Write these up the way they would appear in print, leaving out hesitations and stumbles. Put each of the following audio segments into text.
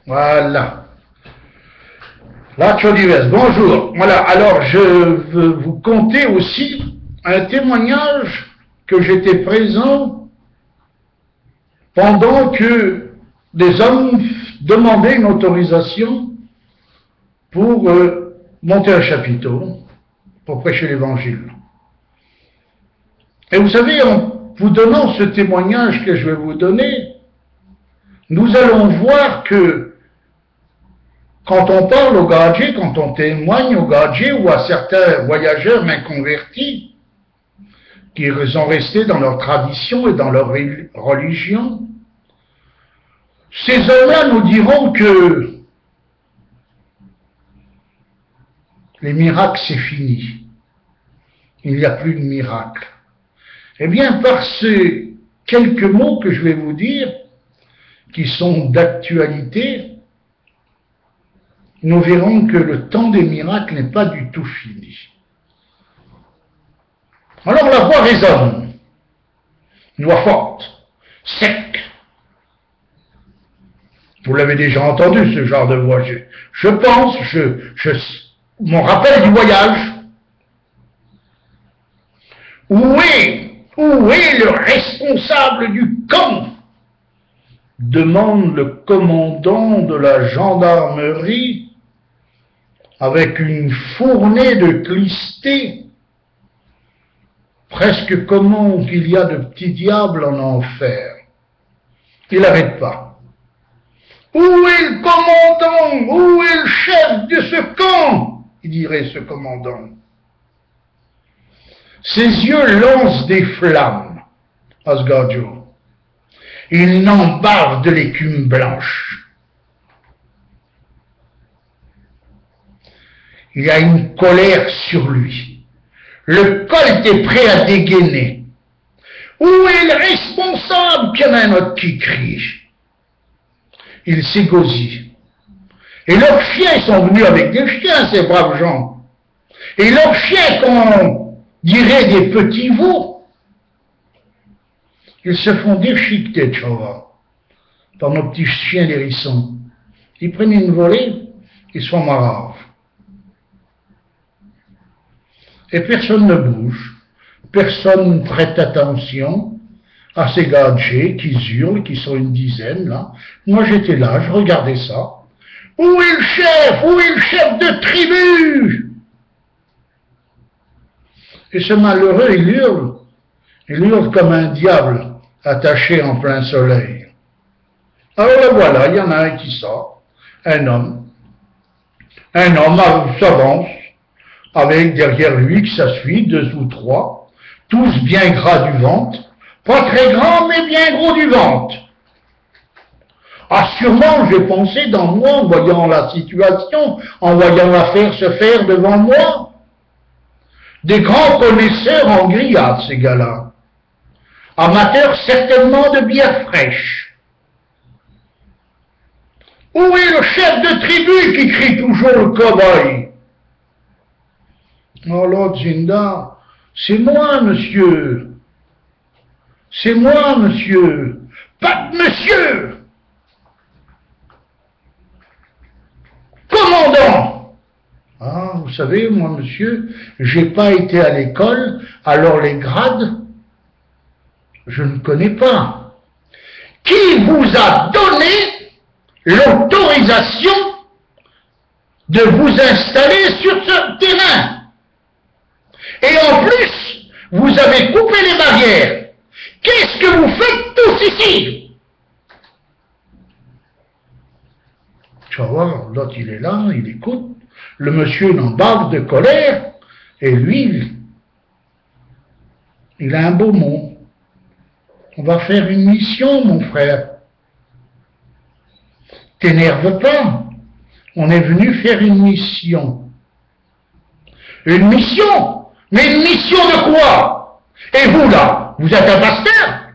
Voilà. La Chodivès, bonjour. Voilà, alors je veux vous conter aussi un témoignage que j'étais présent pendant que des hommes demandaient une autorisation pour monter un chapiteau, pour prêcher l'évangile. Et vous savez, en vous donnant ce témoignage que je vais vous donner, nous allons voir que quand on parle au Gadji, quand on témoigne au Gadji ou à certains voyageurs inconvertis, qui sont restés dans leur tradition et dans leur religion, ces hommes-là nous diront que les miracles, c'est fini. Il n'y a plus de miracles. Eh bien, par ces quelques mots que je vais vous dire, qui sont d'actualité, nous verrons que le temps des miracles n'est pas du tout fini. Alors la voix résonne, une voix forte, sec. Vous l'avez déjà entendu, ce genre de voix. Je pense, mon rappel du voyage. Où est le responsable du camp? Demande le commandant de la gendarmerie avec une fournée de clistés, presque comme qu'il y a de petits diables en enfer. Il n'arrête pas. Où est le commandant? Où est le chef de ce camp? Il dirait ce commandant. Ses yeux lancent des flammes, Asgardio. Il n'embarque de l'écume blanche. Il a une colère sur lui. Le colt est prêt à dégainer. Où est le responsable? Qu'il y en a un autre qui crie. Il s'égosille. Et leurs chiens sont venus avec des chiens, ces braves gens. Et leurs chiens, qu'on dirait des petits veaux, ils se font déchiqueter, tu vois, par nos petits chiens d'hérissons. Ils prennent une volée, ils se font maraves. Et personne ne bouge, personne ne prête attention à ces gadgets qui hurlent, qui sont une dizaine, là. Moi, j'étais là, je regardais ça. Où est le chef? Où est le chef de tribu? Et ce malheureux, il hurle comme un diable attaché en plein soleil. Alors là, voilà, il y en a un qui sort, un homme s'avance, avec derrière lui, qui ça suit, 2 ou 3, tous bien gras du ventre, pas très grands, mais bien gros du ventre. Ah, sûrement, j'ai pensé dans moi, en voyant la situation, en voyant l'affaire se faire devant moi. Des grands connaisseurs en grillade, ces gars-là. Amateurs certainement de bière fraîche. Où est le chef de tribu qui crie toujours le cow-boy? Oh là, Zinda, c'est moi, monsieur. C'est moi, monsieur. Pas de monsieur. Commandant. Ah, vous savez, moi, monsieur, j'ai pas été à l'école, alors les grades, je ne connais pas. Qui vous a donné l'autorisation de vous installer sur ce terrain? Et en plus, vous avez coupé les barrières. Qu'est-ce que vous faites tous ici? Tu vas voir, l'autre il est là, il écoute. Le monsieur n'embarque de colère. Et lui, il a un beau mot. On va faire une mission, mon frère. T'énerve pas. On est venu faire une mission. Une mission? Mais une mission de quoi? Et vous là, vous êtes un pasteur?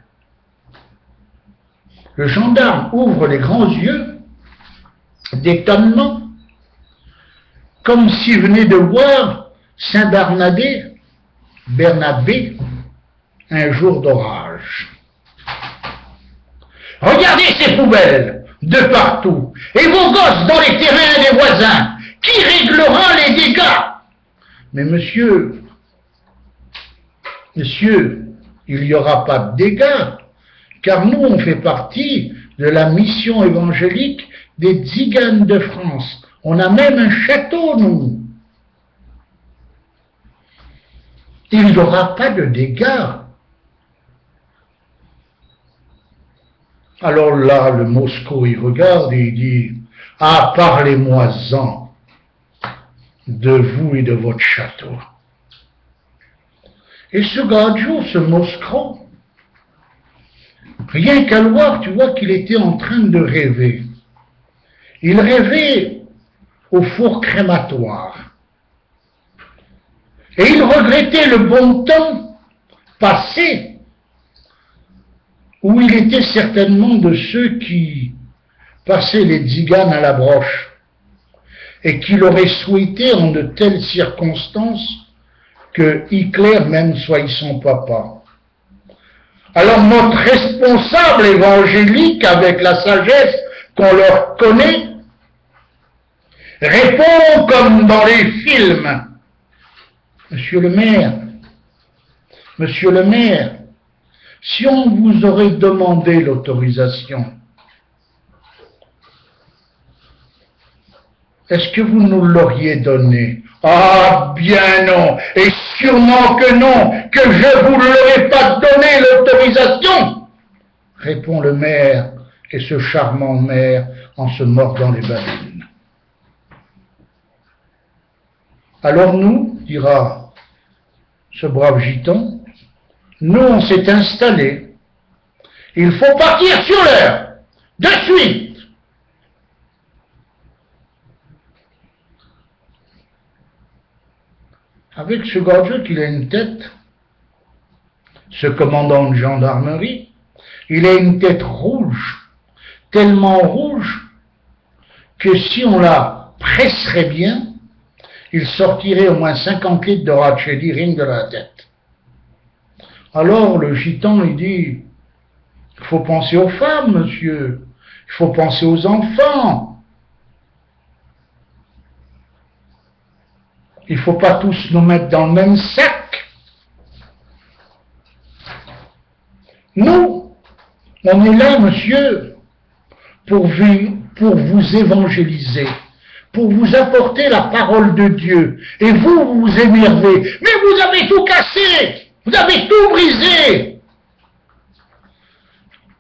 Le gendarme ouvre les grands yeux d'étonnement, comme s'il venait de voir Saint-Bernabé, un jour d'orage. Regardez ces poubelles! de partout, et vos gosses dans les terrains des voisins. Qui réglera les dégâts? Mais monsieur, il n'y aura pas de dégâts, car nous, on fait partie de la mission évangélique des Tziganes de France. On a même un château, nous. Il n'y aura pas de dégâts. Alors là, le Moscou, il regarde et il dit, « Ah, parlez-moi-en de vous et de votre château. » Et ce Gadjo, ce Moscou, rien qu'à le voir, tu vois qu'il était en train de rêver. Il rêvait au four crématoire. Et il regrettait le bon temps passé, où il était certainement de ceux qui passaient les tziganes à la broche, et qu'il aurait souhaité en de telles circonstances que Hitler même soit son papa. Alors notre responsable évangélique, avec la sagesse qu'on leur connaît, répond comme dans les films. Monsieur le maire, si on vous aurait demandé l'autorisation, est-ce que vous nous l'auriez donné? Ah, bien non, et sûrement que non, que je vous l'aurais pas donné l'autorisation, répond le maire, et ce charmant maire en se mordant les babines. Alors nous, dira ce brave gitan, nous on s'est installés. Il faut partir sur l'heure, de suite. Avec ce Gadjo qu'il a une tête, ce commandant de gendarmerie, il a une tête rouge, tellement rouge que si on la presserait bien, il sortirait au moins 50 litres de rachedi rien de la tête. Alors le gitan, il dit, il faut penser aux femmes, monsieur, il faut penser aux enfants. Il ne faut pas tous nous mettre dans le même sac. Nous, on est là, monsieur, pour vous évangéliser, pour vous apporter la parole de Dieu. Et vous vous énervez. Mais vous avez tout cassé, vous avez tout brisé.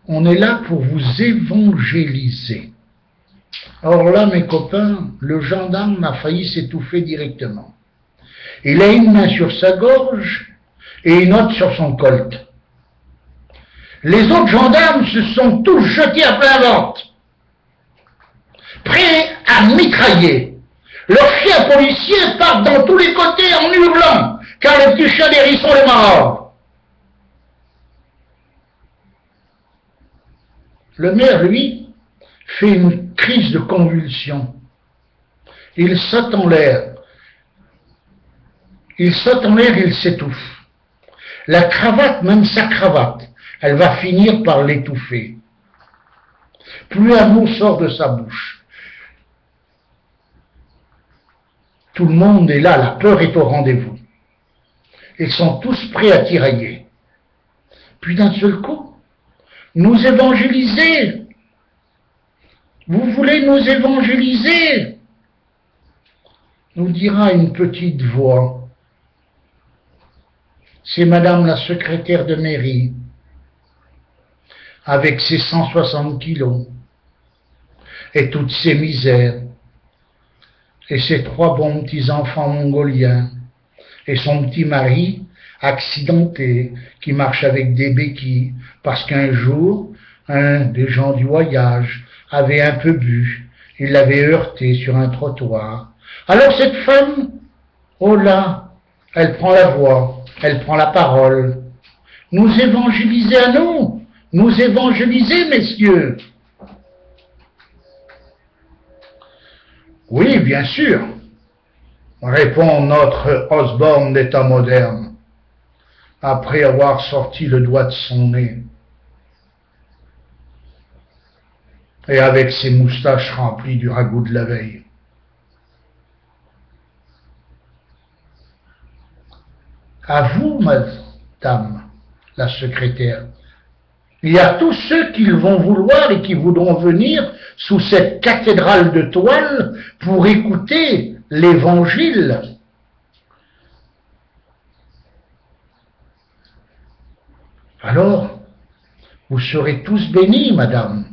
On est là pour vous évangéliser. Or là, mes copains, le gendarme a failli s'étouffer directement. Il a une main sur sa gorge et une autre sur son colt. Les autres gendarmes se sont tous jetés à plein ventre, prêts à mitrailler. Leurs chiens policiers partent dans tous les côtés en hurlant, car les petits chiens des hérissons les mordent. Le maire, lui, fait une crise de convulsion. Il saute en l'air. Il s'étouffe. La cravate, même sa cravate, elle va finir par l'étouffer. Plus un mot sort de sa bouche. Tout le monde est là, la peur est au rendez-vous. Ils sont tous prêts à tirailler. Puis d'un seul coup, nous évangéliser. Vous voulez nous évangéliser? Nous dira une petite voix. C'est madame la secrétaire de mairie, avec ses 160 kilos, et toutes ses misères, et ses 3 bons petits enfants mongoliens, et son petit mari accidenté, qui marche avec des béquilles, parce qu'un jour, un des gens du voyage avait un peu bu, il l'avait heurté sur un trottoir. Alors cette femme, oh là, elle prend la voix, elle prend la parole. Nous évangéliser à nous évangéliser, messieurs. Oui, bien sûr, répond notre Osborne d'état moderne, après avoir sorti le doigt de son nez. et avec ses moustaches remplies du ragoût de la veille. À vous, madame la secrétaire. Il y a tous ceux qui vont vouloir et qui voudront venir sous cette cathédrale de toile pour écouter l'évangile. Alors, vous serez tous bénis, madame,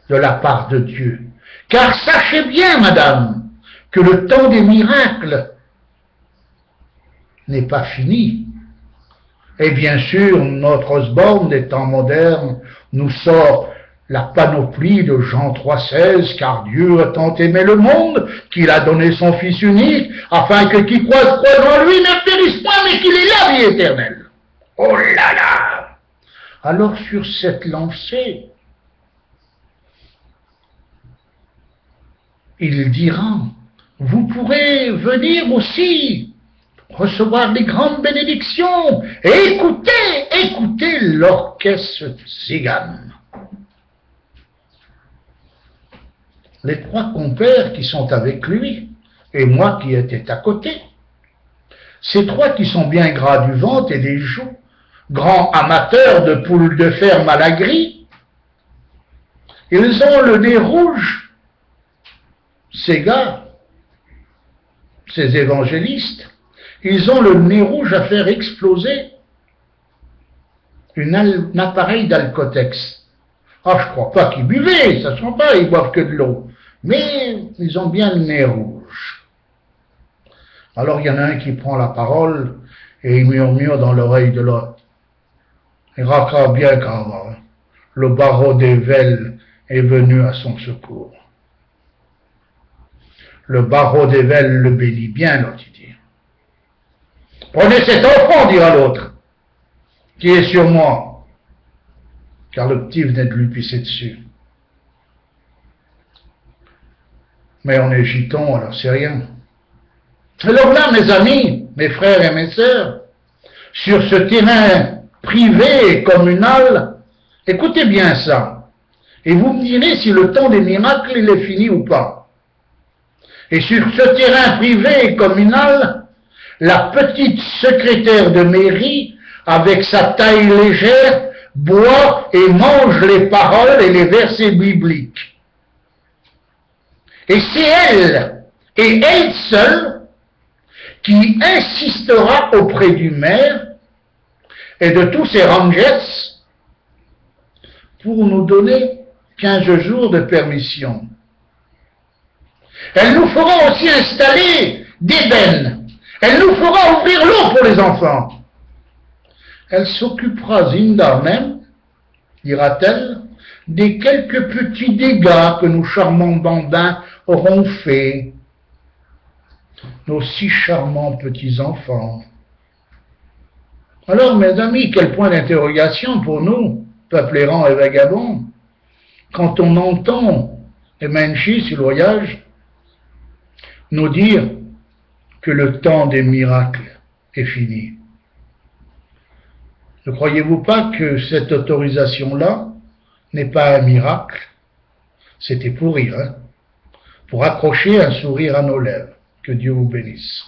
de la part de Dieu. Car sachez bien, madame, que le temps des miracles n'est pas fini. Et bien sûr, notre Osborne, des temps modernes, nous sort la panoplie de Jean 3,16, car Dieu a tant aimé le monde qu'il a donné son Fils unique, afin que qui croit en lui ne périsse point, mais qu'il ait la vie éternelle. Oh là là! Alors sur cette lancée, il dira, vous pourrez venir aussi recevoir les grandes bénédictions et écoutez l'orchestre tzigane. Les trois compères qui sont avec lui et moi qui étais à côté, ces trois qui sont bien gras du ventre et des joues, grands amateurs de poules de ferme à la grille, ils ont le nez rouge, ces gars, ces évangélistes, ils ont le nez rouge à faire exploser un appareil d'alcotex. Ah, je crois pas qu'ils buvaient, ça ne sent pas, ils boivent que de l'eau. Mais ils ont bien le nez rouge. Alors il y en a un qui prend la parole et il murmure dans l'oreille de l'autre. Il raccroche bien quand même. Le barreau des Vels est venu à son secours. Le barreau des Vels le bénit bien, l'autre il dit. Prenez cet enfant, dira l'autre, qui est sur moi, car le petit venait de lui pisser dessus. Mais on est giton, alors c'est rien. Alors là, mes amis, mes frères et mes sœurs, sur ce terrain privé et communal, écoutez bien ça, et vous me direz si le temps des miracles il est fini ou pas. Et sur ce terrain privé et communal, la petite secrétaire de mairie, avec sa taille légère, boit et mange les paroles et les versets bibliques. Et c'est elle, et elle seule, qui insistera auprès du maire et de tous ses rangers pour nous donner 15 jours de permission. Elle nous fera aussi installer des bennes. Elle nous fera ouvrir l'eau pour les enfants. Elle s'occupera, Zinda même, dira-t-elle, des quelques petits dégâts que nos charmants bambins auront faits. Nos si charmants petits-enfants. Alors, mes amis, quel point d'interrogation pour nous, peuple errant et vagabond, quand on entend les Menchis sur le voyage nous dire que le temps des miracles est fini. Ne croyez-vous pas que cette autorisation-là n'est pas un miracle? C'était pour rire, hein? Pour accrocher un sourire à nos lèvres. Que Dieu vous bénisse.